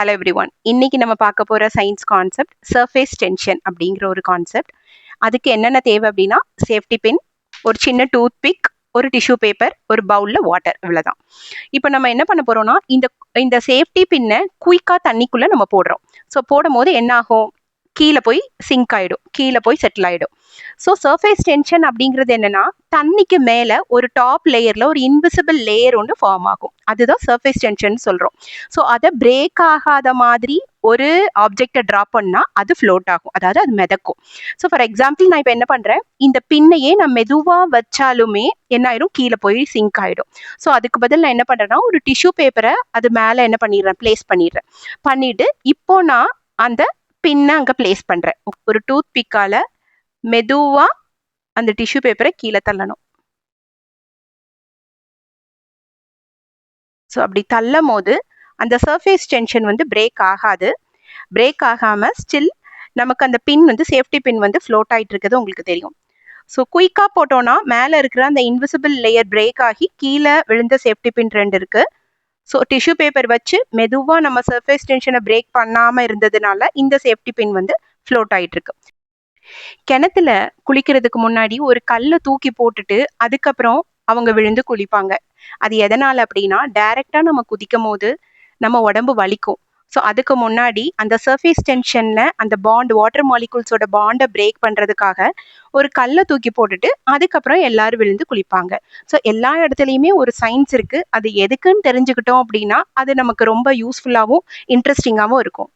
Hello every one. இன்னைக்கு நம்ம பார்க்க போகிற சயின்ஸ் கான்செப்ட் சர்ஃபேஸ் டென்ஷன் அப்படிங்கிற ஒரு கான்செப்ட். அதுக்கு என்னென்ன தேவை அப்படின்னா, சேஃப்டி பின், ஒரு சின்ன டூத் பிக், ஒரு டிஷ்யூ பேப்பர், ஒரு பவுலில் வாட்டர், இவ்வளோதான். இப்போ நம்ம என்ன பண்ண போகிறோம்னா, இந்த இந்த சேஃப்டி பின்னை குயிக்காக தண்ணிக்குள்ளே நம்ம போடுறோம். ஸோ போடும் போது என்ன ஆகும், கீழே போய் சிங்க் ஆகிடும், கீழே போய் செட்டில் ஆகிடும். ஸோ சர்ஃபேஸ் டென்ஷன் அப்படிங்கிறது என்னன்னா, தண்ணிக்கு மேலே ஒரு டாப் லேயரில் ஒரு இன்விசிபிள் லேயர் ஒன்று ஃபார்ம் ஆகும். அதுதான் சர்ஃபேஸ் டென்ஷன் சொல்கிறோம். ஸோ அதை பிரேக் ஆகாத மாதிரி ஒரு ஆப்ஜெக்டை ட்ராப் பண்ணால் அது ஃப்ளோட் ஆகும், அதாவது அது மிதக்கும். ஸோ ஃபார் எக்ஸாம்பிள் நான் இப்போ என்ன பண்ணுறேன், இந்த பின்னையே நான் மெதுவாக வச்சாலுமே என்ன ஆயிடும், கீழே போய் சிங்க் ஆகிடும். ஸோ அதுக்கு பதில் நான் என்ன பண்ணுறேன்னா, ஒரு டிஷ்யூ பேப்பரை அது மேலே என்ன பண்ணிடுறேன், பிளேஸ் பண்ணிட்டு இப்போ நான் அந்த பின்னை அங்கே பிளேஸ் பண்ணுறேன். ஒரு டூத் பிக்கால மெதுவா அந்த டிஷ்யூ பேப்பரை கீழே தள்ளணும். ஸோ அப்படி தள்ளும் போது அந்த சர்ஃபேஸ் டென்ஷன் வந்து பிரேக் ஆகாது. பிரேக் ஆகாமல் ஸ்டில் நமக்கு அந்த பின் வந்து சேஃப்டி பின் வந்து ஃப்ளோட் ஆகிட்டு இருக்கிறது உங்களுக்கு தெரியும். ஸோ குயிக்காக போட்டோன்னா மேலே இருக்கிற அந்த இன்விசிபிள் லேயர் பிரேக் ஆகி கீழே விழுந்த சேஃப்டி பின் 2 இருக்கு. ஸோ டிஷ்யூ பேப்பர் வச்சு மெதுவாக நம்ம சர்ஃபேஸ் டென்ஷனை பிரேக் பண்ணாமல் இருந்ததுனால இந்த சேஃப்டி பின் வந்து ஃப்ளோட் ஆகிட்டு இருக்கு. கிணத்துல குளிக்கிறதுக்கு முன்னாடி ஒரு கல்லை தூக்கி போட்டுட்டு அதுக்கப்புறம் அவங்க விழுந்து குளிப்பாங்க. அது எதனால அப்படின்னா, டைரக்டா நம்ம குதிக்கும் போது நம்ம உடம்பு வலிக்கும். ஸோ அதுக்கு முன்னாடி அந்த சர்ஃபேஸ் டென்ஷன்ல அந்த பாண்ட், வாட்டர் மாலிகூல்ஸோட பாண்டை பிரேக் பண்றதுக்காக ஒரு கல்லை தூக்கி போட்டுட்டு அதுக்கப்புறம் எல்லாரும் விழுந்து குளிப்பாங்க. ஸோ எல்லா இடத்துலையுமே ஒரு சயின்ஸ் இருக்கு. அது எதுக்குன்னு தெரிஞ்சுக்கிட்டோம் அப்படின்னா அது நமக்கு ரொம்ப யூஸ்ஃபுல்லாகவும் இன்ட்ரெஸ்டிங்காகவும் இருக்கும்.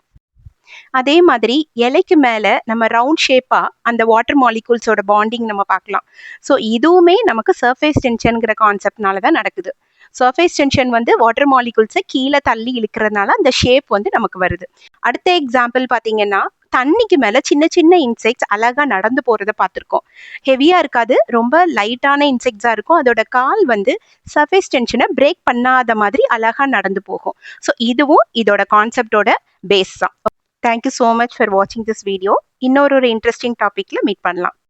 அதே மாதிரி இலைக்கு மேலே நம்ம ரவுண்ட் ஷேப்பாக அந்த வாட்டர் மாலிகூல்ஸோட பாண்டிங் நம்ம பார்க்கலாம். ஸோ இதுவுமே நமக்கு சர்ஃபேஸ் டென்ஷனுங்கிற கான்செப்ட்னால தான் நடக்குது. சர்ஃபேஸ் டென்ஷன் வந்து வாட்டர் மாலிகூல்ஸை கீழே தள்ளி இழுக்கிறதுனால அந்த ஷேப் வந்து நமக்கு வருது. அடுத்த எக்ஸாம்பிள் பார்த்தீங்கன்னா, தண்ணிக்கு மேலே சின்ன சின்ன இன்செக்ட்ஸ் அழகாக நடந்து போகிறத பார்த்துருக்கோம். ஹெவியாக இருக்காது, ரொம்ப லைட்டான இன்செக்ட்ஸாக இருக்கும். அதோட கால் வந்து சர்ஃபேஸ் டென்ஷனை பிரேக் பண்ணாத மாதிரி அழகாக நடந்து போகும். ஸோ இதுவும் இதோட கான்செப்டோட பேஸ் தான். Thank you so much for watching this video. இன்னொரு interesting topicல meet பண்ணலாம்.